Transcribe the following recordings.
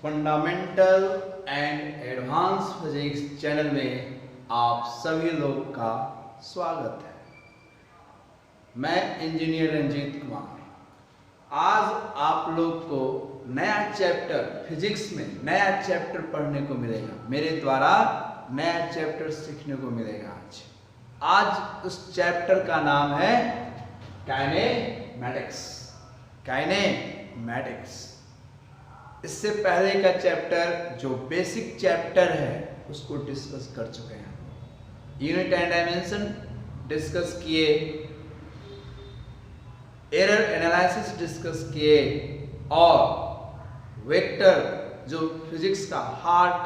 Fundamental and advance physics channel में आप सभी लोग का स्वागत है। मैं इंजीनियर रंजीत कुमार आज आप लोग को नया चैप्टर फिजिक्स में नया चैप्टर पढ़ने को मिलेगा। मेरे द्वारा नया चैप्टर सीखने को मिलेगा। आज उस चैप्टर का नाम है काइनेमैटिक्स। काइनेमैटिक्स इससे पहले का चैप्टर जो बेसिक चैप्टर है उसको डिस्कस कर चुके हैं। यूनिट एंड डायमेंशन डिस्कस किए, एरर एनालिसिस डिस्कस किए और वेक्टर जो फिजिक्स का heart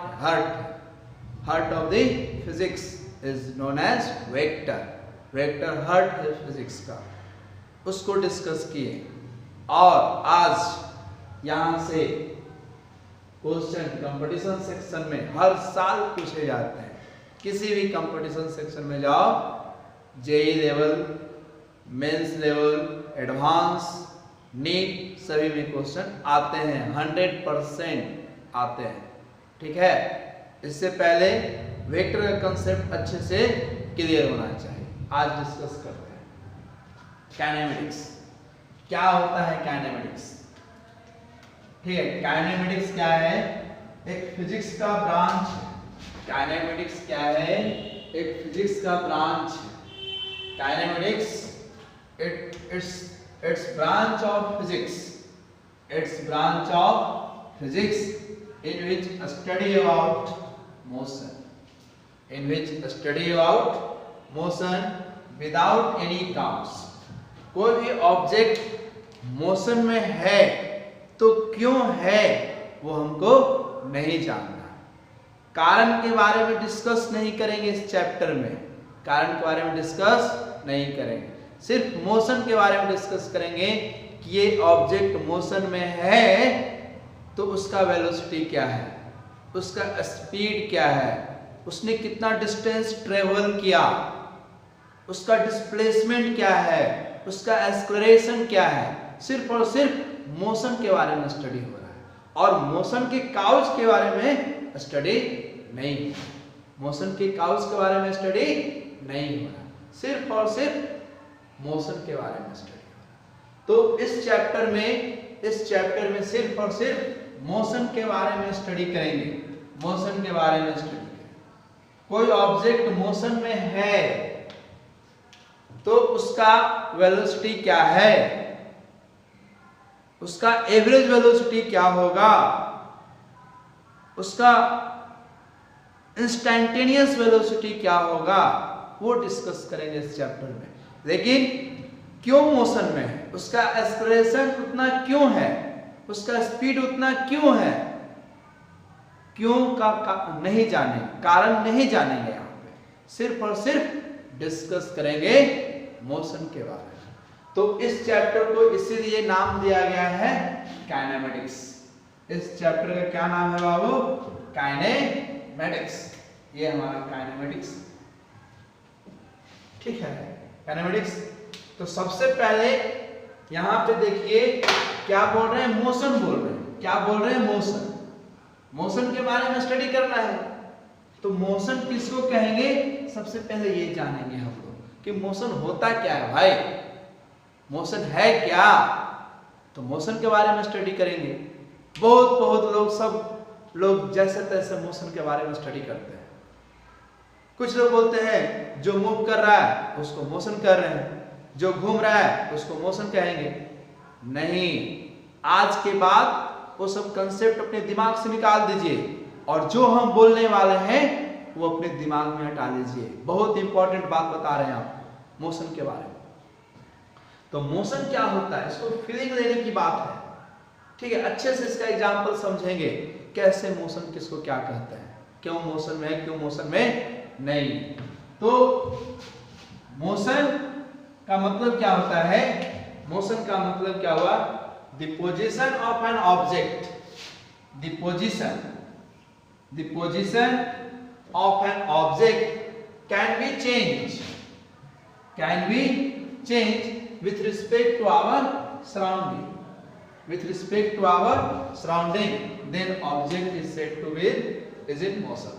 of the physics is known as vector heart है फिजिक्स का, उसको डिस्कस किए। और आज यहाँ से क्वेश्चन कंपटीशन सेक्शन में हर साल पूछे जाते हैं। किसी भी कंपटीशन सेक्शन में जाओ, JEE level, mains level, advance, NEET, सभी में क्वेश्चन आते हैं। 100% आते हैं। ठीक है, इससे पहले वेक्टर का कंसेप्ट अच्छे से क्लियर होना चाहिए। आज डिस्कस करते हैं काइनेमैटिक्स। क्या होता है काइनेमैटिक्स? ठीक है, काइनेमैटिक्स क्या है? एक फिजिक्स का ब्रांच है। काइनेमैटिक्स क्या है? एक फिजिक्स का ब्रांच है। Kinematics it's branch of physics. It's branch of physics in which study about motion without any cause। कोई भी ऑब्जेक्ट मोशन में है तो क्यों है वो हमको नहीं जानना। कारण के बारे में डिस्कस नहीं करेंगे इस चैप्टर में। कारण के बारे में डिस्कस नहीं करेंगे, सिर्फ मोशन के बारे में डिस्कस करेंगे कि ये ऑब्जेक्ट मोशन में है तो उसका वेलोसिटी क्या है, उसका स्पीड क्या है, उसने कितना डिस्टेंस ट्रेवल किया, उसका डिस्प्लेसमेंट क्या है, उसका एक्सेलरेशन क्या है। सिर्फ और सिर्फ मोशन के बारे में स्टडी हो रहा है और मोशन के काउज के बारे में स्टडी नहीं। मोशन के काउज के बारे में स्टडी नहीं हो रहा, सिर्फ और सिर्फ मोशन के बारे में स्टडी हो रहा। तो इस चैप्टर में सिर्फ और सिर्फ मोशन के बारे में स्टडी करेंगे। मोशन के बारे में स्टडी करेंगे। कोई ऑब्जेक्ट मोशन में है तो उसका वेलोसिटी क्या है, उसका एवरेज वेलोसिटी क्या होगा, उसका इंस्टैन्टेनियस वेलोसिटी क्या होगा, वो डिस्कस करेंगे इस चैप्टर में। लेकिन क्यों मोशन में है, उसका एक्सेलरेशन उतना क्यों है, उसका स्पीड उतना क्यों है, क्यों का नहीं जानेंगे, कारण नहीं जानेंगे। यहाँ पे सिर्फ और सिर्फ डिस्कस करेंगे मोशन के बारे में। तो इस चैप्टर को इसीलिए नाम दिया गया है काइनेमैटिक्स। इस चैप्टर का क्या नाम है बाबू? काइनेमैटिक्स। ये हमारा काइनेमैटिक्स। ठीक है, काइनेमैटिक्स। तो सबसे पहले यहाँ पे देखिए क्या बोल रहे हैं, मोशन बोल रहे हैं। क्या बोल रहे हैं? मोशन। मोशन के बारे में स्टडी करना है तो मोशन किसको कहेंगे? सबसे पहले ये जानेंगे हम लोग कि मोशन होता क्या है। भाई मोशन है क्या, तो मोशन के बारे में स्टडी करेंगे। बहुत लोग, सब लोग जैसे तैसे मोशन के बारे में स्टडी करते हैं। कुछ लोग बोलते हैं जो मूव कर रहा है उसको मोशन कर रहे हैं, जो घूम रहा है उसको मोशन कहेंगे। नहीं, आज के बाद वो सब कंसेप्ट अपने दिमाग से निकाल दीजिए और जो हम बोलने वाले हैं वो अपने दिमाग में हटा लीजिए। बहुत इंपॉर्टेंट बात बता रहे हैं आप मोशन के बारे में। तो मोशन क्या होता है, इसको फीलिंग लेने की बात है। ठीक है, अच्छे से इसका एग्जांपल समझेंगे कैसे मोशन किसको क्या कहते हैं, क्यों मोशन में है, क्यों मोशन में नहीं। तो मोशन का मतलब क्या होता है? मोशन का मतलब क्या हुआ? The position of an object, the position of an object can be change with respect to our surrounding। with respect to our surrounding, then object is said to be is in motion.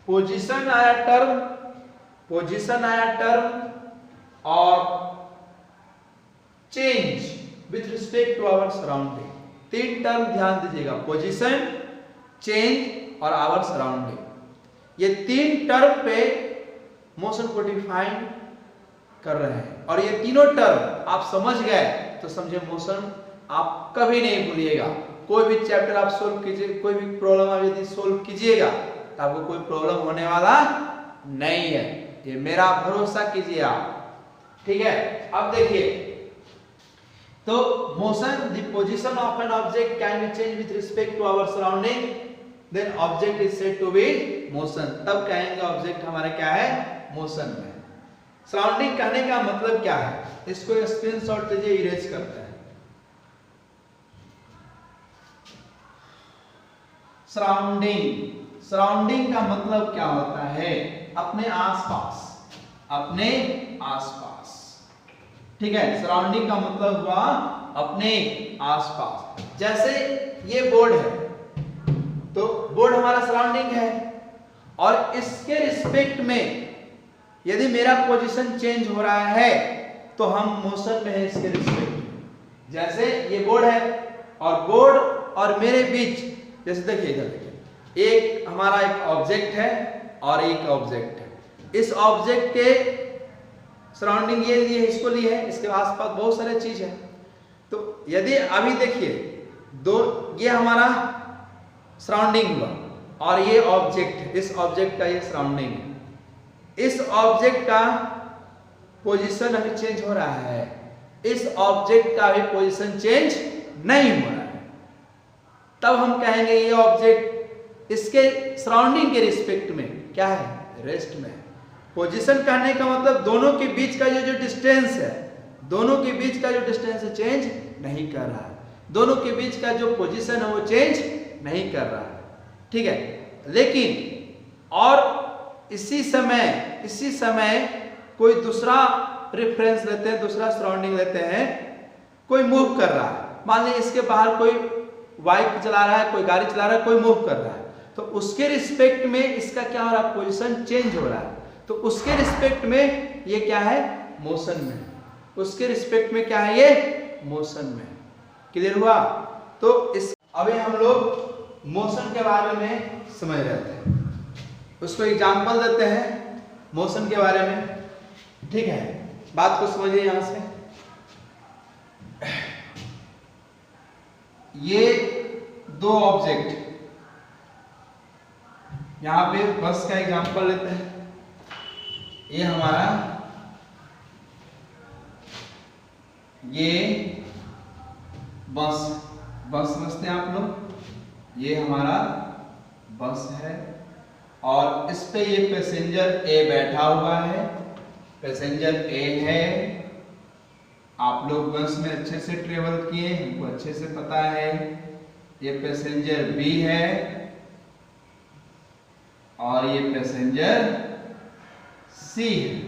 Position आया term और change with respect to our surrounding. 3 term ध्यान दीजिएगा, position, change और our surrounding. ये 3 term पे motion को define कर रहे हैं, और ये तीनों टर्म आप समझ गए तो समझे मोशन आप कभी नहीं भूलिएगा। कोई भी चैप्टर आप सोल्व कीजिए, कोई भी प्रॉब्लम आप यदि सोल्व कीजिएगा तो आपको कोई प्रॉब्लम होने वाला नहीं है, ये मेरा भरोसा कीजिए आप, ठीक है। अब देखिए, तो motion, the position of an object can be change with respect to our surrounding, then object is said to be motion. तब कहेंगे ऑब्जेक्ट हमारा क्या है, मोशन में। सराउंडिंग कहने का मतलब क्या है, इसको स्क्रीनशॉट लीजिए, इरेज करते हैं। सराउंडिंग का मतलब क्या होता है, अपने आसपास, अपने आसपास, ठीक है। सराउंडिंग का मतलब हुआ अपने आसपास। जैसे ये बोर्ड है, तो बोर्ड हमारा सराउंडिंग है, और इसके रिस्पेक्ट में यदि मेरा पोजीशन चेंज हो रहा है तो हम मोशन में है इसके रिस्पेक्ट में। जैसे ये बोर्ड है, और बोर्ड और मेरे बीच, जैसे देखिए इधर देखिए, एक हमारा एक ऑब्जेक्ट है और एक ऑब्जेक्ट है। इस ऑब्जेक्ट के सराउंडिंग ये लिए, इसको लिए है, इसके आसपास बहुत सारे चीज है। तो यदि अभी देखिए, ये हमारा सराउंडिंग हुआ, और ये ऑब्जेक्ट, इस ऑब्जेक्ट का ये सराउंडिंग है। इस ऑब्जेक्ट का पोजीशन अभी चेंज हो रहा है, इस ऑब्जेक्ट का भी पोजीशन चेंज नहीं हो रहा है। तब हम कहेंगे ये ऑब्जेक्ट इसके सराउंडिंग के रिस्पेक्ट में क्या है, रेस्ट में। पोजीशन कहने का मतलब दोनों के बीच का ये जो डिस्टेंस है, दोनों के बीच का जो डिस्टेंस है चेंज नहीं कर रहा है, दोनों के बीच का जो पोजीशन है वो चेंज नहीं कर रहा है, ठीक है। लेकिन और इसी समय कोई दूसरा रेफरेंस लेते हैं, दूसरा सराउंडिंग लेते हैं, कोई मूव कर रहा है, मान लीजिए इसके बाहर कोई बाइक चला रहा है, कोई गाड़ी चला रहा है, कोई मूव कर रहा है, तो उसके रिस्पेक्ट में इसका क्या हो रहा है, पोजीशन चेंज हो रहा है। तो उसके रिस्पेक्ट में ये क्या है, मोशन में, उसके रिस्पेक्ट में क्या है, ये मोशन में। क्लियर हुआ? तो इस अभी हम लोग मोशन के बारे में समझ रहे थे, उसको एग्जांपल देते हैं मोशन के बारे में, ठीक है। बात को समझिए यहां से। ये 2 ऑब्जेक्ट, यहां पे बस का एग्जांपल लेते हैं। ये हमारा, ये बस समझते हैं आप लोग, ये हमारा बस है, और इस पे ये पैसेंजर ए बैठा हुआ है, पैसेंजर ए है। आप लोग बस में अच्छे से ट्रेवल किए, हमको अच्छे से पता है। ये पैसेंजर बी है, और ये पैसेंजर सी है,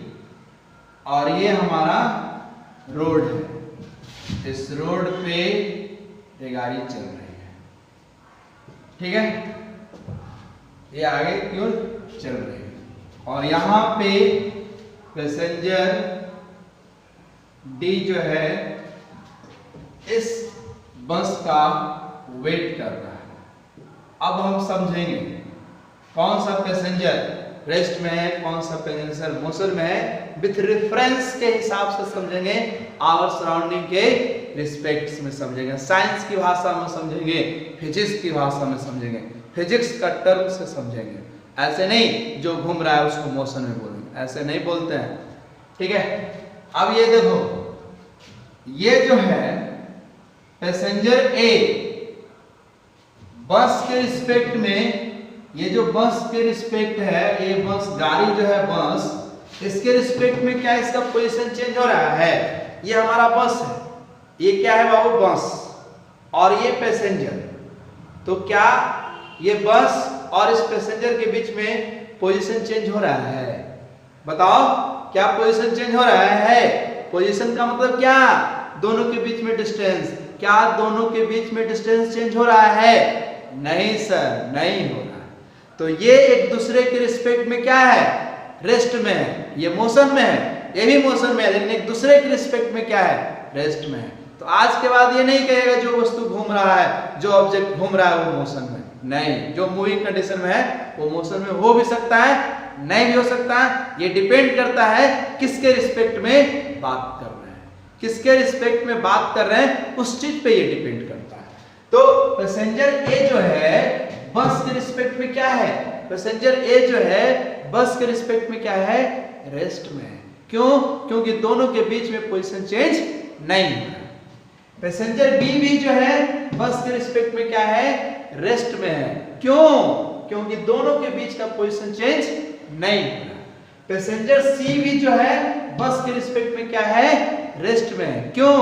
और ये हमारा रोड है। इस रोड पे ये गाड़ी चल रही है, ठीक है, ये आगे क्यों चल रही है, और यहां पे पैसेंजर डी जो है इस बस का वेट कर रहा है। अब हम समझेंगे कौन सा पैसेंजर रेस्ट में है, कौन सा पैसेंजर मोशन में है, विथ रेफरेंस के हिसाब से समझेंगे, आवर सराउंडिंग के रिस्पेक्ट में समझेंगे, साइंस की भाषा में समझेंगे, फिजिक्स की भाषा में समझेंगे, फिजिक्स का टर्म से समझेंगे। ऐसे नहीं जो घूम रहा है उसको मोशन में बोलेंगे, ऐसे नहीं बोलते हैं, ठीक है। अब ये देखो, ये जो है पैसेंजर ए बस के रिस्पेक्ट में, ये जो बस के रिस्पेक्ट है, ये बस गाड़ी जो है बस, इसके रिस्पेक्ट में क्या इसका पोजीशन चेंज हो रहा है। ये हमारा बस है, ये क्या है बाबू, बस, और ये पैसेंजर। तो क्या ये बस और इस पैसेंजर के बीच में पोजीशन चेंज हो रहा है? बताओ, क्या पोजीशन चेंज हो रहा है? पोजीशन का मतलब क्या, दोनों के बीच में डिस्टेंस। क्या दोनों के बीच में डिस्टेंस चेंज हो रहा है? नहीं सर, नहीं हो रहा। तो ये एक दूसरे के रिस्पेक्ट में क्या है? रेस्ट में है। ये मोशन में है, ये भी मोशन में है, लेकिन एक दूसरे के रिस्पेक्ट में क्या है? रेस्ट में है। तो आज के बाद ये नहीं कहेगा जो वस्तु घूम रहा है, जो ऑब्जेक्ट घूम रहा है वो मोशन में नहीं। जो मूविंग कंडीशन में है वो मोशन में हो भी सकता है, नहीं भी हो सकता है। ये डिपेंड करता है किसके रिस्पेक्ट में बात कर रहे हैं, किसके रिस्पेक्ट में बात कर रहे हैं, उस चीज पे ये डिपेंड करता है। तो पैसेंजर ए जो है बस के रिस्पेक्ट में क्या है? पैसेंजर ए जो है बस के रिस्पेक्ट में क्या है? रेस्ट में है। क्यों? क्योंकि दोनों के बीच में पोजीशन चेंज नहीं हो रहा। पैसेंजर बी भी जो है बस के रिस्पेक्ट में क्या है? रेस्ट में है। क्यों? क्योंकि दोनों के बीच का पोजीशन चेंज नहीं हो रहा। पैसेंजर सी भी जो है बस के रिस्पेक्ट में क्या है? रेस्ट में है। क्यों?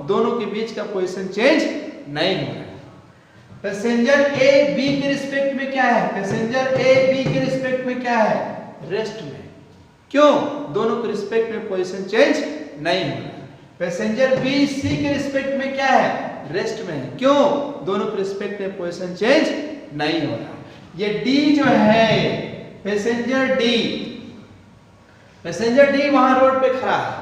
दोनों के बीच का पोजीशन चेंज नहीं हो रहा। पैसेंजर ए बी के रिस्पेक्ट में क्या है? पैसेंजर ए बी के रिस्पेक्ट में क्या है? रेस्ट में। क्यों? दोनों के रिस्पेक्ट में पोजीशन चेंज नहीं हो रहा। पैसेंजर बी सी के रिस्पेक्ट में क्या है? रेस्ट में है। क्यों? दोनों के रिस्पेक्ट में पोजीशन चेंज नहीं हो रहा। ये डी जो है पैसेंजर डी, पैसेंजर डी वहां रोड पे खड़ा है।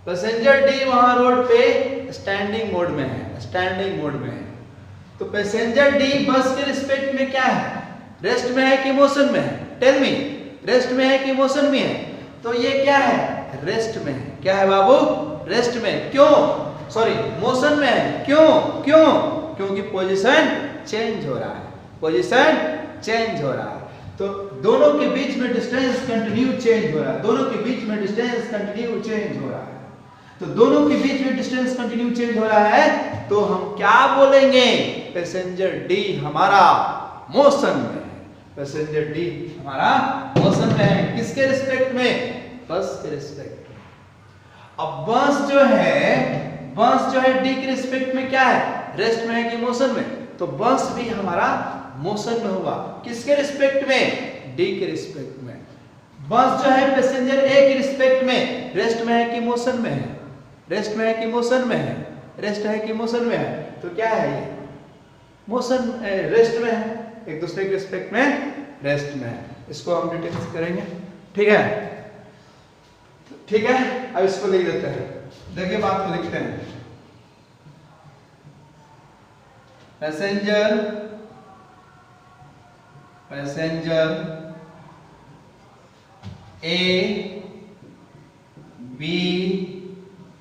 पैसेंजर डी वहां रोड पे स्टैंडिंग मोड में है, स्टैंडिंग मोड में है। तो पैसेंजर डी बस के रिस्पेक्ट में क्या है? रेस्ट में है कि मोशन में है? टेल मी, रेस्ट में है कि मोशन में है? तो ये क्या है? रेस्ट में है। क्या है बाबू? रेस्ट में। क्यों? सॉरी, मोशन में है। क्यों? क्यों? क्योंकि पोजीशन चेंज हो रहा है, पोजीशन चेंज हो रहा है। तो दोनों के बीच में डिस्टेंस कंटिन्यू चेंज हो रहा है, दोनों के बीच में डिस्टेंस कंटिन्यू चेंज हो रहा है। तो दोनों के बीच में डिस्टेंस कंटिन्यू चेंज हो रहा है, तो हम क्या बोलेंगे? पैसेंजर डी हमारा मोशन में है। पैसेंजर डी हमारा मोशन में है। किसके रिस्पेक्ट में? बस के रिस्पेक्ट में। अब बस जो है डी के रिस्पेक्ट में क्या है? रेस्ट में है कि मोशन में? तो बस भी हमारा मोशन में होगा। किसके रिस्पेक्ट में? डी के रिस्पेक्ट में। बस जो है पैसेंजर ए के रिस्पेक्ट में रेस्ट में है कि मोशन में है? रेस्ट में है कि मोशन में है? रेस्ट है कि मोशन में है? तो क्या है ये? मोशन, रेस्ट में है। एक दूसरे के रिस्पेक्ट में रेस्ट में है। इसको हम डिटेल्स करेंगे, ठीक है? ठीक है, अब इसको लिख देते हैं। देखिए बात को लिखते हैं। Passenger A B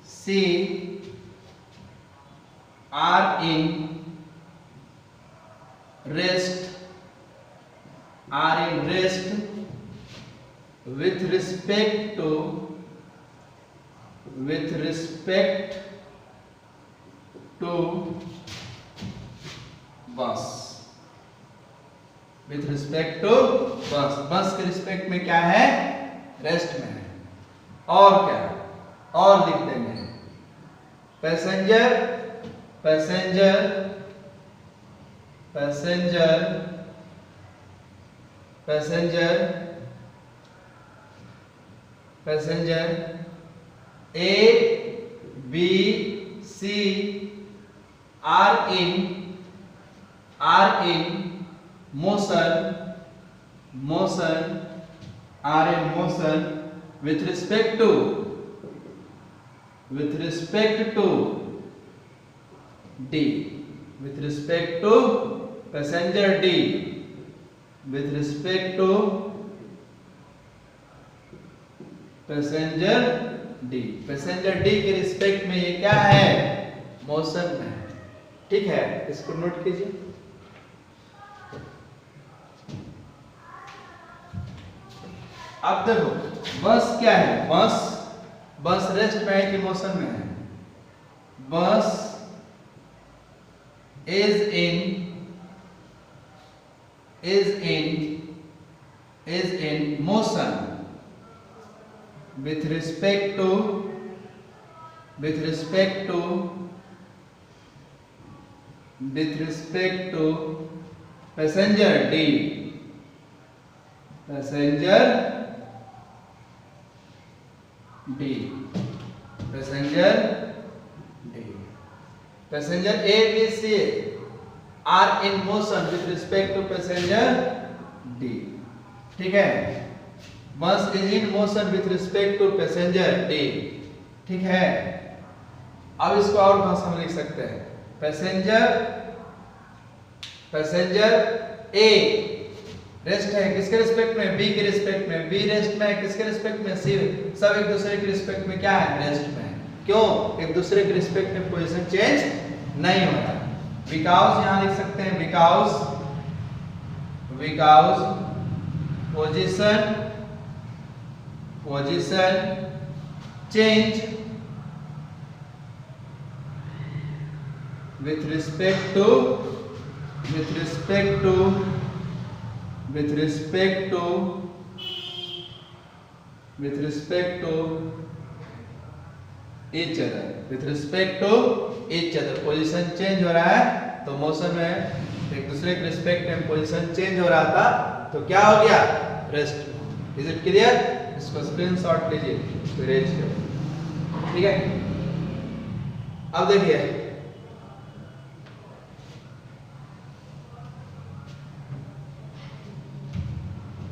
C are in rest with respect to बस, with respect to बस के रिस्पेक्ट में क्या है? रेस्ट में है। और क्या? और लिख देंगे passenger A B C are in motion with respect to D, with respect to passenger D, with respect to passenger D, passenger D के रिस्पेक्ट में ये क्या है? मोशन में है। ठीक है, इसको नोट कीजिए। अब देखो बस क्या है? बस रेस्ट में है कि मोशन में है? बस is in motion with respect to passenger D, passenger D. Passenger A B C are in motion with respect to passenger D. ठीक है, bus is in motion with respect to passenger D. ठीक है, अब इसको और भाषा में लिख सकते हैं। पैसेंजर ए रेस्ट है किसके रिस्पेक्ट में, बी के रिस्पेक्ट में, बी रेस्ट में है किसके रिस्पेक्ट में, सी। सब एक दूसरे के रिस्पेक्ट में क्या है, रेस्ट में है। क्यों, एक दूसरे के रिस्पेक्ट में पोजीशन चेंज नहीं हो रहा। बिकॉज यहां लिख सकते हैं because position change with respect to each other position change हो रहा है, तो मोशन में एक दूसरे के रिस्पेक्ट में पोजीशन चेंज हो रहा था, तो क्या हो गया, रेस्ट। Is it clear? इसको स्क्रीनशॉट लीजिए, इरेज करो। ठीक है, अब देखिए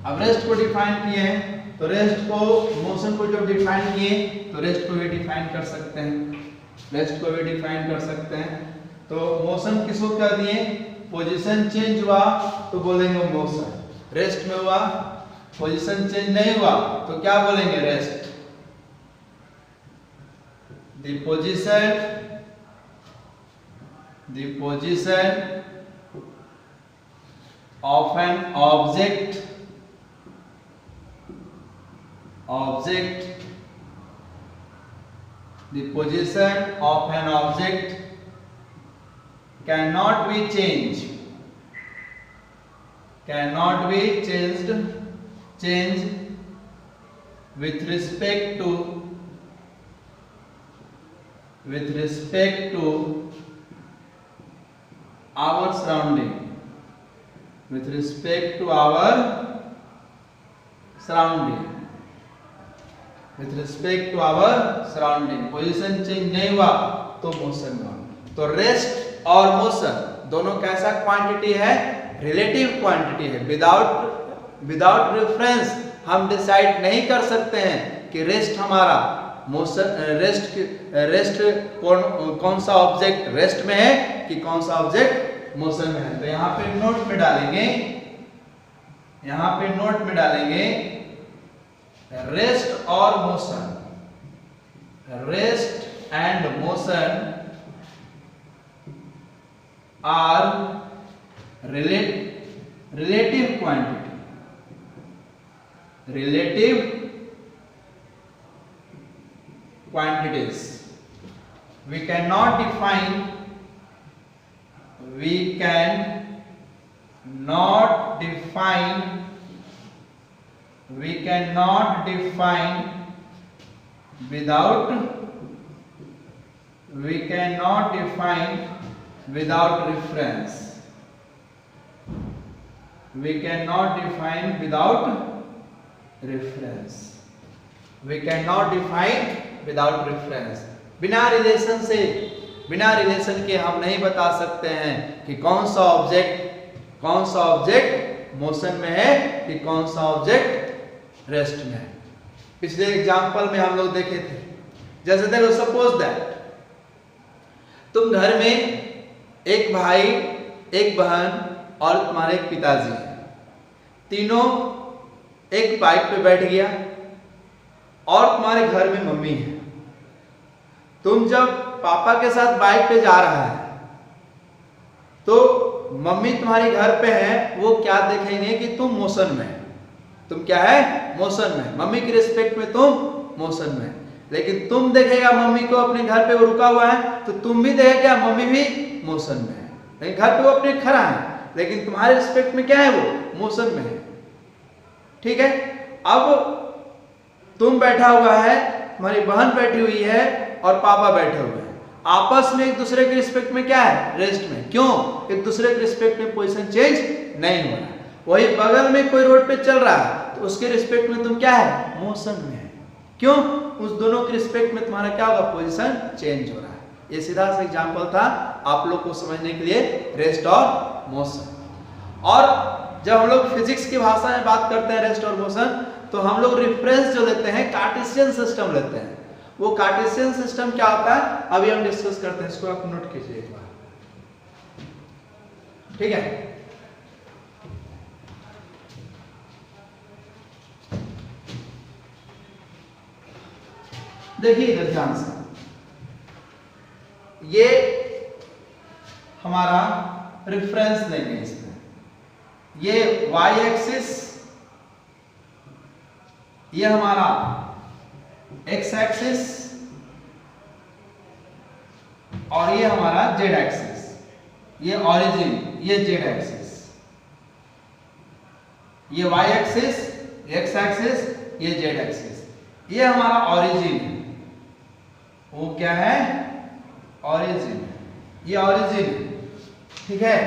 अब रेस्ट को डिफाइन किए हैं, तो रेस्ट को मोशन को जब डिफाइन किए तो रेस्ट को भी डिफाइन कर सकते हैं। तो मोशन किसको कर दिए, पोजीशन चेंज हुआ तो बोलेंगे मोशन, रेस्ट में हुआ पोजीशन चेंज नहीं हुआ तो क्या बोलेंगे, rest. The position of an object the position of an object cannot be changed with respect to our surrounding, position change नहीं हुआ तो मोशन में। तो रेस्ट और मोशन दोनों कैसा क्वांटिटी है, रिलेटिव क्वांटिटी है। विदाउट रेफरेंस हम डिसाइड नहीं कर सकते हैं कि रेस्ट हमारा मोशन रेस्ट कौन सा ऑब्जेक्ट रेस्ट में है कि कौन सा ऑब्जेक्ट मोशन में है। तो यहाँ पे नोट में डालेंगे रेस्ट और motion, rest and motion are relative quantities. We cannot define without reference. We cannot define without reference. बिना रिलेशन के हम नहीं बता सकते हैं कि कौन सा ऑब्जेक्ट मोशन में है कि कौन सा ऑब्जेक्ट रेस्ट में है। पिछले एग्जांपल में हम लोग देखे थे, जैसे देखो सपोज दैट तुम घर में एक भाई, एक बहन और तुम्हारे पिताजी हैं, तीनों एक बाइक पे बैठ गया और तुम्हारे घर में मम्मी है। तुम जब पापा के साथ बाइक पे जा रहा है तो मम्मी तुम्हारी घर पे है, वो क्या देखेंगे कि तुम मोशन में है। तुम क्या है, मोशन में। मम्मी के रिस्पेक्ट में तुम मोशन में। लेकिन तुम देखेगा मम्मी को अपने घर पे वो रुका हुआ है तो तुम भी देखेगा मम्मी भी मोशन में है। लेकिन घर पे वो अपने खड़ा है, लेकिन तुम्हारे रिस्पेक्ट में क्या है, वो मोशन में है। ठीक है, अब तुम बैठा हुआ है, तुम्हारी बहन बैठी हुई है और पापा बैठे हुए हैं। आपस में एक दूसरे के रिस्पेक्ट में क्या है, रेस्ट में। क्यों, एक दूसरे के रिस्पेक्ट में पोजीशन चेंज नहीं हो रहा। वही बगल में कोई रोड पे चल रहा है तो उसके रिस्पेक्ट में तुम क्या है, मोशन में है। क्यों, उस दोनों के रिस्पेक्ट में तुम्हारा क्या होगा, पोजीशन चेंज हो रहा है। ये सीधा सा एग्जांपल था आप लोग को समझने के लिए, रेस्ट और मोशन। और जब हम लोग फिजिक्स की भाषा में बात करते हैं रेस्ट और मोशन, तो हम लोग रेफरेंस जो लेते हैं कार्टेशियन सिस्टम लेते हैं। वो कार्टेशियन सिस्टम क्या होता है अभी हम डिस्कस करते हैं, इसको आप नोट कीजिए एक बार, ठीक है। देखिए इधर ध्यान से, ये हमारा रेफरेंस लेंगे इसमें, ये y एक्सिस, ये हमारा x एक्सिस और ये हमारा z एक्सिस, ये ओरिजिन, ये z एक्सिस, ये y एक्सिस, x एक्सिस, ये z एक्सिस, ये हमारा ओरिजिन है। वो क्या है? ओरिजिन। ये ओरिजिन, ठीक है,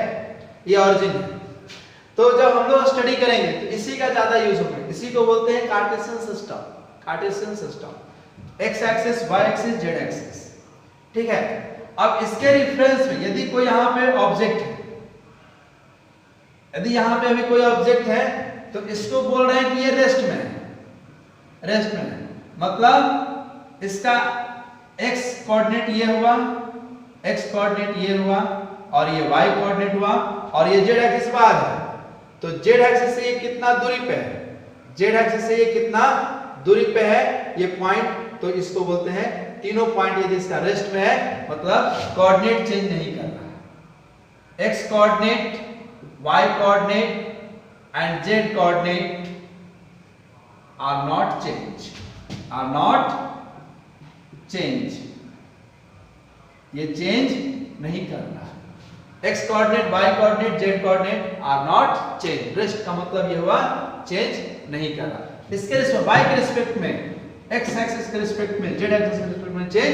ये ओरिजिन है। तो जब हम लोग स्टडी करेंगे तो इसी का ज्यादा यूज होगा, इसी को बोलते हैं Cartesian system. Cartesian system, x axis, y axis, z axis, ठीक है। अब इसके रिफरेंस में यदि कोई यहाँ पे ऑब्जेक्ट है, यदि यहाँ पे अभी कोई ऑब्जेक्ट है तो इसको बोल रहे हैं कि ये रेस्ट में है, रेस्ट में है। मतलब इसका x कोऑर्डिनेट ये हुआ, x कोऑर्डिनेट ये हुआ और ये y कोऑर्डिनेट हुआ और ये z एक्सिस बाहर है। तो z एक्सिस से ये कितना दूरी पे है, z एक्सिस से ये कितना दूरी पे है ये पॉइंट, तो इसको बोलते हैं, तीनों पॉइंट यदि इसका रेस्ट में है मतलब कोऑर्डिनेट चेंज नहीं कर रहा है। x coordinate, y coordinate and z coordinate are not change, are not change, ये चेंज नहीं कर रहा है। x coordinate, y coordinate, z coordinate are not change. Rest का मतलब ये हुआ चेंज नहीं कर रहा। इसके रिस्पेक्ट, y के रिस्पेक्ट में, x एक्सिस के रिस्पेक्ट में, z एक्सिस के रिस्पेक्ट में चेंज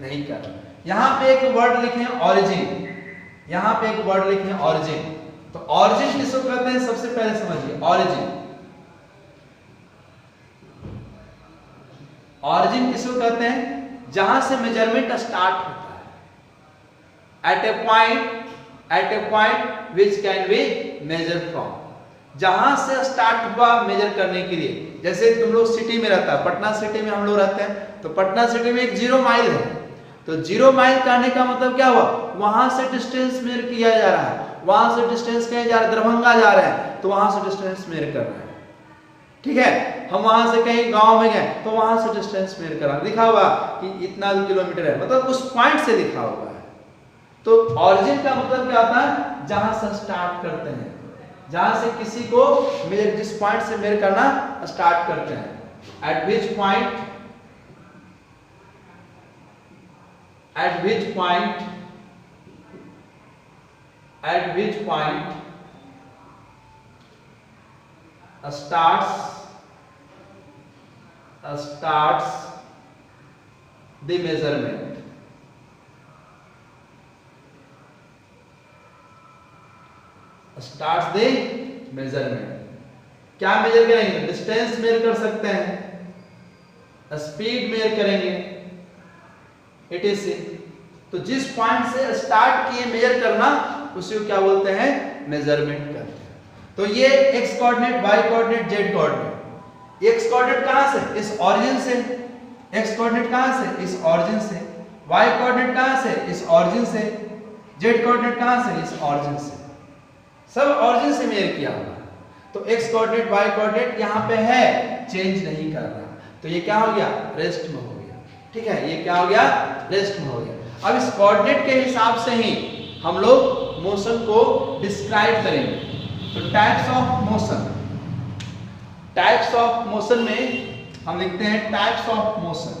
नहीं कर रहा। यहाँ पे एक वर्ड लिखे हैं ओरिजिन, यहाँ पे एक वर्ड लिखे हैं ओरिजिन। तो ओरिजिन किसको कहते हैं सबसे पहले समझिए, ओरिजिन, ओरिजिन किसको कहते हैं? जहां से मेजरमेंट स्टार्ट होता है, at a point which can be measure from, जहां से स्टार्ट हुआ मेजर करने के लिए। जैसे तुम लोग सिटी में रहता है, पटना सिटी में हम लोग रहते हैं, तो पटना सिटी में एक 0 माइल है, तो 0 माइल कहने का मतलब क्या हुआ, वहां से डिस्टेंस मेजर किया जा रहा है, वहां से डिस्टेंस कहीं जा रहा है, दरभंगा जा रहे हैं तो वहां से डिस्टेंस मेजर कर रहे हैं, ठीक है। हम वहां से कहीं गांव में गए तो वहां से डिस्टेंस मेजर करा, लिखा हुआ कि इतना किलोमीटर है, मतलब उस पॉइंट से लिखा हुआ है। तो ओरिजिन का मतलब क्या होता है? जहां से स्टार्ट करते हैं, जहां से किसी को मेजर, जिस पॉइंट से मेजर करना स्टार्ट करते हैं। Eight which point, eight which point, eight which point starts the measurement, starts the measurement। क्या मेजर करेंगे? डिस्टेंस मेजर कर सकते हैं, स्पीड मेजर करेंगे, etc। तो जिस पॉइंट से स्टार्ट किए मेजर करना उसी को क्या बोलते हैं? मेजरमेंट करते हैं। तो ये x coordinate, y coordinate, z coordinate, x coordinate कहां से? इस ओरिजिन से। x कोऑर्डिनेट कहां से? इस ओरिजिन से। y कोऑर्डिनेट कहां से? इस ओरिजिन से। z कोऑर्डिनेट कहां से? इस ओरिजिन से। सब ओरिजिन से मेजर किया हुआ। तो x कोऑर्डिनेट, y कोऑर्डिनेट यहां पे है, चेंज नहीं कर रहा, तो ये क्या हो गया? रेस्ट में हो गया, ठीक है। ये क्या हो गया? रेस्ट में हो गया। अब इस कोऑर्डिनेट के हिसाब से ही हम लोग मोशन को डिस्क्राइब करेंगे। तो types of motion, types of motion में हम लिखते हैं types of motion,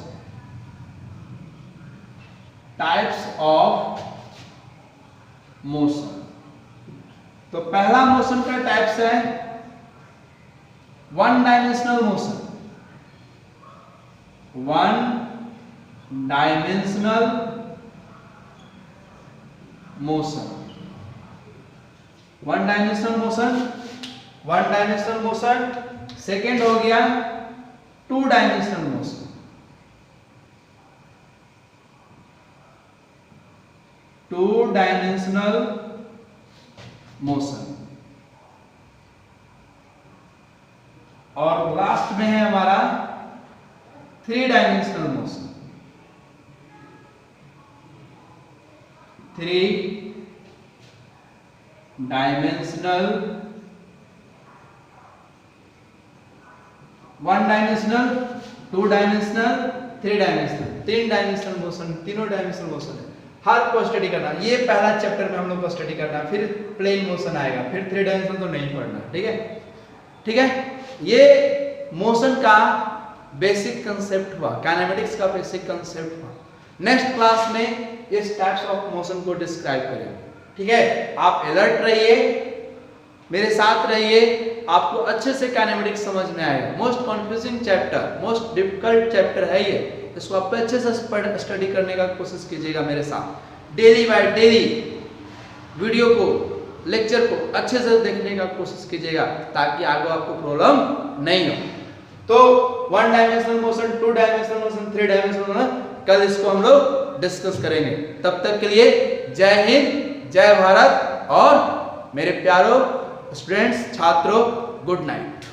types of motion. तो पहला मोशन का टाइप्स है one dimensional motion, one dimensional motion, one dimensional motion, one dimensional motion. Second हो गया two dimensional motion, two dimensional motion. और लास्ट में है हमारा three dimensional motion. Three dimensional, one dimensional, two dimensional, three dimensional, तीन dimensional motion, तीनों dimensional motion है। हर को स्टडी करना, ये पहला चैप्टर में हम लोग को स्टडी करना, फिर प्लेन मोशन आएगा, फिर थ्री डायमेंशनल तो नहीं पढ़ना, ठीक है? ठीक है, ये मोशन का बेसिक कंसेप्ट हुआ, काइनेमेटिक्स का बेसिक कंसेप्ट हुआ। नेक्स्ट क्लास में इस टाइप्स ऑफ मोशन को डिस्क्राइब करेंगे, ठीक है? आप अलर्ट रहिए, मेरे साथ रहिए, आपको अच्छे से काइनेमेटिक्स समझ में आएगा। Most confusing chapter, most difficult chapter है ये, इसको आप अच्छे से स्टडी करने का कोशिश कीजिएगा मेरे साथ। डेली बाय डेली वीडियो को, लेक्चर को अच्छे से देखने का कोशिश कीजिएगा, ताकि आगे आपको प्रॉब्लम नहीं हो। तो one dimensional motion, two dimensional motion, three dimensional motion, कल इसको हम लोग डिस्कस करेंगे। तब तक के लिए जय हिंद, जय भारत, और मेरे प्यारों स्टूडेंट्स, छात्रों, गुड नाइट।